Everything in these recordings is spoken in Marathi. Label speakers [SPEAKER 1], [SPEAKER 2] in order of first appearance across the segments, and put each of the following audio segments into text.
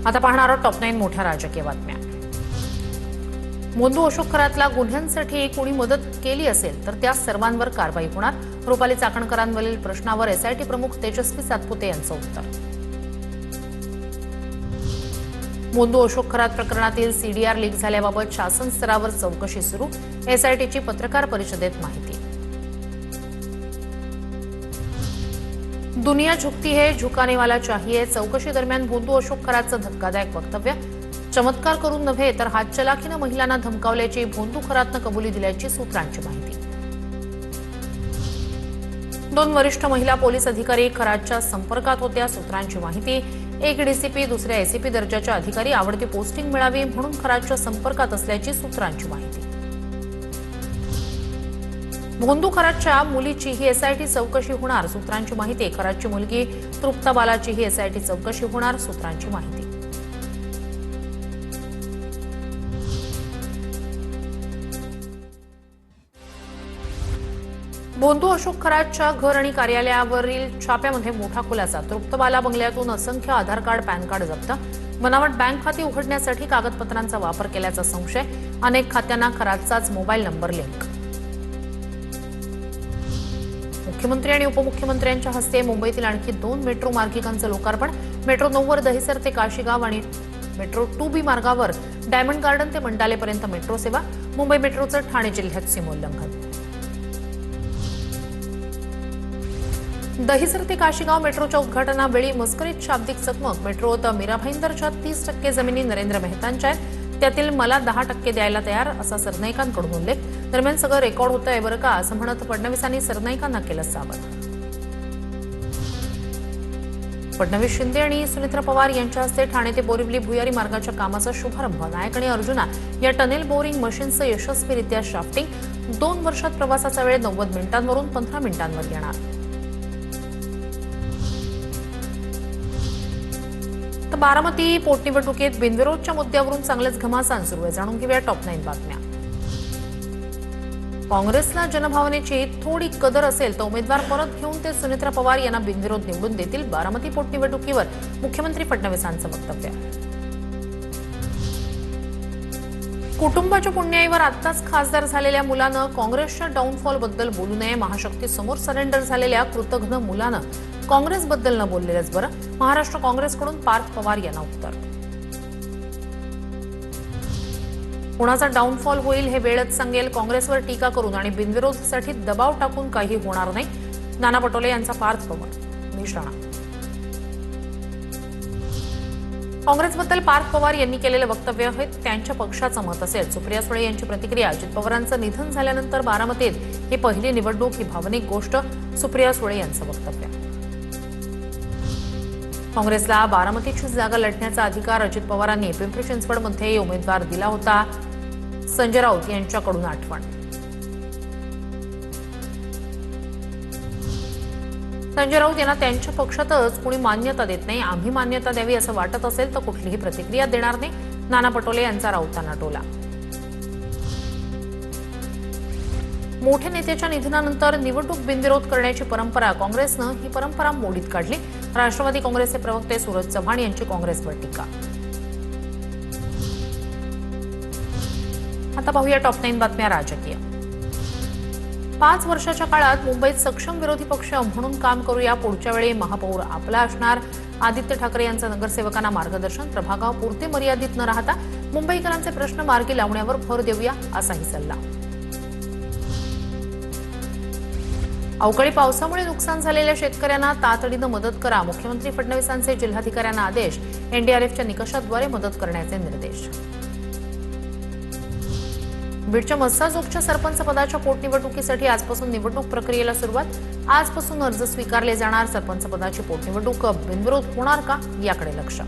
[SPEAKER 1] आता पाहणार आहोत टॉप 9 मोठ्या राजकीय बातम्या। मोंदू अशोक खरातला गुन्ह्यांसाठी कोणी मदत केली असेल तर त्या सर्वांवर कारवाई होणार। रुपाली चाकणकरांवरील प्रश्नावर एसआयटी प्रमुख तेजस्वी सातपुते यांचं उत्तर। मोंदू अशोक खरात प्रकरणातील सीडीआर लीक झाल्याबाबत शासन स्तरावर चौकशी सुरू। एसआयटीची पत्रकार परिषदेत माहिती। दुनिया झुकती है, झुकाने वाला चाहिए। चौकशी दरम्यान मोंदू अशोक खरातचं धक्कादायक वक्तव्य। चमत्कार करून नव्हे तर हातचलाखीनं महिलांना धमकावल्याची मोंदू खरातनं कबुली दिल्याची सूत्रांची माहिती। 2 वरिष्ठ महिला पोलीस अधिकारी खरातच्या संपर्कात होत्या, सूत्रांची माहिती। एक डीसीपी दुसऱ्या एसीपी दर्जाच्या अधिकारी आवडती पोस्टिंग मिळावी म्हणून खरातच्या संपर्कात असल्याची सूत्रांची माहिती। मोंदू खरातच्या मुलीचीही एसआयटी चौकशी होणार, सूत्रांची माहिती। खरातची मुलगी तृप्ता बालाचीही एसआयटी चौकशी होणार, सूत्रांची माहिती। मोंदू अशोक खरातच्या घर आणि कार्यालयावरील छाप्यामध्ये मोठा खुलासा। तृप्तबाला बंगल्यातून असंख्य आधार कार्ड, पॅन कार्ड जप्त। बनावट बँक खाती उघडण्यासाठी कागदपत्रांचा वापर केल्याचा संशय। अनेक खात्यांना खरातचाच मोबाईल नंबर लिंक। मुख्यमंत्री आणि उपमुख्यमंत्र्यांच्या हस्ते मुंबईतील आणखी 2 मेट्रो मार्गिकांचं लोकार्पण। मेट्रो 9 वर दहिसर ते काशीगाव आणि मेट्रो 2B मार्गावर डायमंड गार्डन ते मंडालेपर्यंत मेट्रो सेवा। मुंबई मेट्रोचं ठाणे जिल्ह्यात सीमोल्लंघन। दहिसर ते काशीगाव मेट्रोच्या उद्घाटनावेळी मस्करीत शाब्दिक चकमक। मेट्रोत मीरा भाईंदरच्या 30% जमिनी नरेंद्र मेहतांच्या आहेत, त्यातील मला 10% द्यायला तयार, असा सरनाईकांकडून उल्लेख। दरम्यान सगळं रेकॉर्ड होतंय बरं का, असं म्हणत फडणवीसांनी सरनाईकांना केलं सावध। फडणवीस, शिंदे आणि सुनेत्रा पवार यांच्या हस्ते ठाणे ते बोरिवली भुयारी मार्गाच्या कामाचा शुभारंभ। नायक आणि अर्जुना या टनेल बोरिंग मशीनचं यशस्वीरित्या शाफ्टिंग। 2 वर्षात प्रवासाचा वेळ 90 मिनिटांवरून 15 मिनिटांवर येणार। तर बारामती पोटनिवडणुकीत बिनविरोधच्या मुद्द्यावरून चांगलेच घमासान सुरू आहे। जाणून घेऊया टॉप 9 बातम्या। काँग्रेसला जनभावनेची थोडी कदर असेल तर उमेदवार परत घेऊन ते सुनेत्रा पवार यांना बिनविरोध निवडून देतील। बारामती पोटनिवडणुकीवर मुख्यमंत्री फडणवीसांचं वक्तव्य। कुटुंबाच्या पुण्याईवर आत्ताच खासदार झालेल्या मुलानं काँग्रेसच्या डाऊनफॉलबद्दल बोलू नये। महाशक्ती समोर सरेंडर झालेल्या कृतघ्न मुलानं काँग्रेसबद्दल न बोललेलंच बरं। महाराष्ट्र काँग्रेसकडून पार्थ पवार यांना उत्तर। कुणाचा डाऊनफॉल होईल हे वेळच सांगेल। काँग्रेसवर टीका करून आणि बिनविरोधसाठी दबाव टाकून काही होणार नाही। नाना पटोले यांचा पार्थ पवार निशाणा। काँग्रेसबद्दल पार्थ पवार यांनी केलेलं वक्तव्य हे त्यांच्या पक्षाचं मत असेल। सुप्रिया सुळे यांची प्रतिक्रिया। अजित पवारांचं निधन झाल्यानंतर बारामतीत ही पहिली निवडणूक, ही भावनिक गोष्ट। सुप्रिया सुळे यांचं वक्तव्य। काँग्रेसला बारामतीची जागा लढण्याचा अधिकार अजित पवारांनी पिंपरी चिंचवडमध्ये उमेदवार दिला होता। संजय राऊत यांच्याकडून आठवण। संजय राऊत यांना त्यांच्या पक्षातच कोणी मान्यता देत नाही। आम्ही मान्यता द्यावी असं वाटत असेल तर कुठलीही प्रतिक्रिया देणार नाही। नाना पटोले यांचा राऊतांना टोला। मोठ्या नेत्याच्या निधनानंतर निवडणूक बिनविरोध करण्याची परंपरा, काँग्रेसनं ही परंपरा मोडीत काढली। राष्ट्रवादी काँग्रेसचे प्रवक्ते सूरज चव्हाण यांची काँग्रेसवर टीका। आता पाहूया टॉप 9 बातम्या राजकीय। 5 वर्षाच्या काळात मुंबईत सक्षम विरोधी पक्ष म्हणून काम करूया। पुढच्या वेळी महापौर आपला असणार। आदित्य ठाकरे यांचं नगरसेवकांना मार्गदर्शन। प्रभागापुरते मर्यादित न राहता मुंबईकरांचे प्रश्न मार्गी लावण्यावर भर देऊया, असाही सल्ला। अवकाळी पावसामुळे नुकसान झालेल्या शेतकऱ्यांना तातडीनं मदत करा। मुख्यमंत्री फडणवीसांचे जिल्हाधिकाऱ्यांना आदेश। एनडीआरएफच्या निकषाद्वारे मदत करण्याचे निर्देश। बीडच्या मस्साजोगच्या सरपंच पदाच्या पोटनिवडणुकीसाठी आजपासून निवडणूक प्रक्रियेला सुरुवात। आजपासून अर्ज स्वीकारले जाणार। सरपंच पदाची पोटनिवडणूक बिनविरोध होणार का, याकडे लक्ष।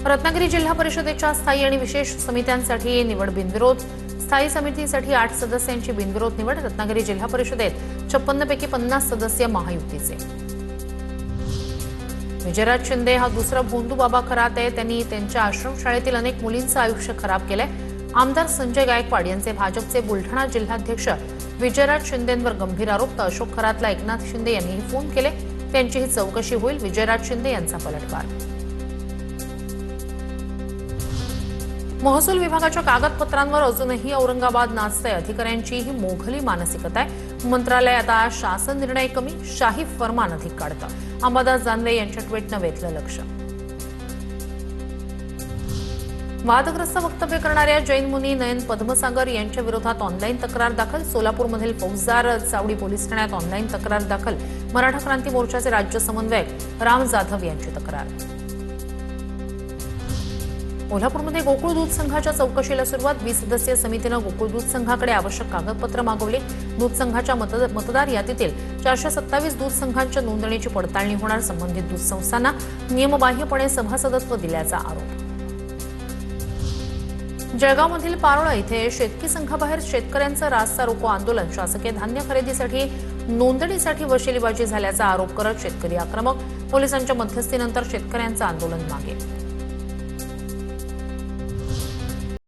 [SPEAKER 1] रत्नागिरी जिल्हा परिषदेच्या स्थायी आणि विशेष समित्यांसाठी निवड बिनविरोध। स्थायी समितीसाठी 8 सदस्यांची बिनविरोध निवड। रत्नागिरी जिल्हा परिषदेत 56 पैकी 50 सदस्य महायुतीचे। विजयराज शिंदे हा दुसरा भोंदू बाबा खरात आहे। त्यांनी त्यांच्या आश्रमशाळेतील अनेक मुलींचं आयुष्य खराब केलंय। आमदार संजय गायकवाड यांचे भाजपचे बुलढाणा जिल्हाध्यक्ष विजयराज शिंदेंवर गंभीर आरोप। तर अशोक खरातला एकनाथ शिंदे यांनी फोन केले। त्यांची ही चौकशी होईल. विजयराज शिंदे यांचा पलटवार. महसूल विभागाच्या कागदपत्रांवर अजूनही औरंगाबाद नाचतंय. अधिकाऱ्यांची ही मोघली मानसिकता आहे. मंत्रालय आता शासन निर्णय कमी, शाही फरमान अधिक काढतं. अंबादास दानवे यांच्या ट्विटनं वेधलं लक्ष. वादग्रस्त वक्तव्य करणाऱ्या जैन मुनी नयन पद्मसागर यांच्या विरोधात ऑनलाईन तक्रार दाखल. सोलापूरमधील फौजदार चावडी पोलीस ठाण्यात ऑनलाईन तक्रार दाखल. मराठा क्रांती मोर्चाचे राज्य समन्वयक राम जाधव यांची तक्रार. कोल्हापूरमध्ये गोकुळ दूध संघाच्या चौकशीला सुरुवात. 20 सदस्यीय समितीनं गोकुळ दूध संघाकडे आवश्यक कागदपत्र मागवली. दूध संघाच्या मतदार यादीतील 427 दूध संघांच्या नोंदणीची पडताळणी होणार. संबंधित दूध संस्थांना नियमबाह्यपणे सभासदत्व दिल्याचा आरोप. जळगावमधील पारोळा इथे शेतकी संघाबाहेर शेतकऱ्यांचं रास्ता रोको आंदोलन. शासकीय धान्य खरेदीसाठी नोंदणीसाठी वशिलीबाजी झाल्याचा आरोप करत शेतकरी आक्रमक. पोलिसांच्या मध्यस्थीनंतर शेतकऱ्यांचं आंदोलन मागे.